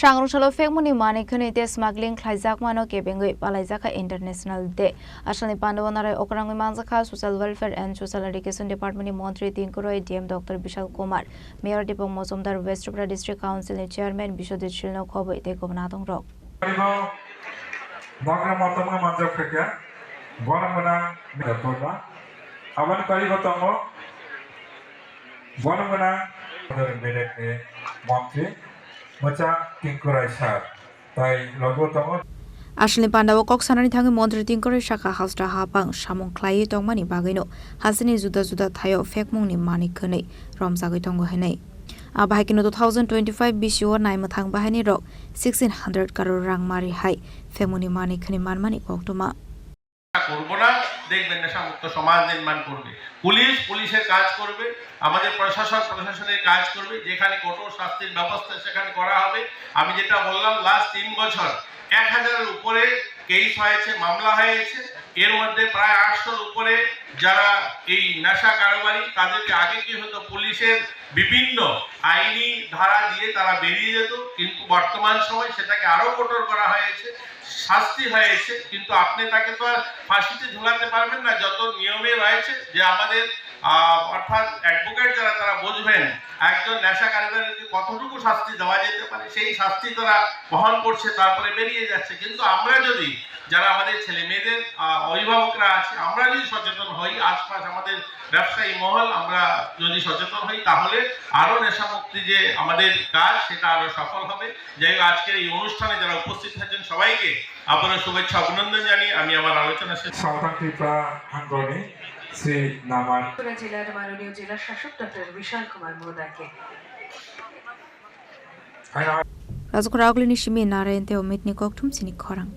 Sangrongsalo Phekmung Mani Khwnwi Smuggling Khlaijakma no Kebengwi Palaijakha International Day. Salni Pandao Okra Manjakha Social Welfare and Social Education Department Mantri Tinku DM Dr.Vishal Kumar, Mayor Dipak Majumdar West Tripura District Council Chairman Biswajit Shil no Khobwi Kubun Adongrok. Salni Pandao kok sanani thangi Mantri Tinku Shaka Hastra Hapang Samung Khlai Tongmani Bagino Hasini Juda Thayo Phekmung ni Mani Khwnwi Romjagoi Tongo Henai. Abahikino 2025 BCO Naimathang Bahani Rok 1600 crore rang mari hai Phekmung ni Mani Khwnwi manmani koktuma করব না দেখবেন নেশামুক্ত সমাজ নির্মাণ করবে পুলিশের কাজ করবে আমাদের প্রশাসনের কাজ করবে যেখানে কঠোর শাস্তির ব্যবস্থা সেখানে করা হবে আমি যেটা বললাম লাস্ট 3 বছর 1000 এর উপরে কেস হয়েছে মামলা হয়েছে এর মধ্যে প্রায় 800 এর উপরে যারা এই নেশা কারবারি তাদেরকে আগে কি হতো পুলিশের বিভিন্ন আইনি ধারা দিয়ে তারা বেরিয়ে যেত কিন্তু বর্তমান সময় সেটাকে আরো কঠোর করা হয়েছে শাস্তি হয়েছে কিন্তু আপনি তাকে তো আর ফাঁসিতে ঝুলাতে পারবেন না যত নিয়মে রয়েছে যে আমাদের অর্থাৎ অ্যাডভোকেট যারা তারা বুঝবেন একজন নেশা কারবারিকে কতটুকু শাস্তি দেওয়া যেতে পারে সেই শাস্তি তারা বহন করছে তারপরে বেরিয়ে যাচ্ছে কিন্তু আমরা যদি যারা আমাদের ছেলে মেয়েদের অভিভাবকরা আছে আমরা যদি সচেতন হই আশপাশ আমাদের ব্যবসায়ী মহল আমরা যদি সচেতন হই তাহলে আরো নেশামুক্তি যে আমাদের কাজ সেটা আরো সফল হবে যাই হোক আজকের এই অনুষ্ঠানে যারা উপস্থিত আছেন সবাইকে আপনাদের শুভেচ্ছা অভিনন্দন জানিয়ে আমি আমার আলোচনা শেষ Tripura Hangoni শ্রী নামার জেলার মাননীয় জেলা শাসক Dr.Vishal Kumar মহোদয়কে Razok Raglini Shimi Narente Omitni Koktum Chini Khorang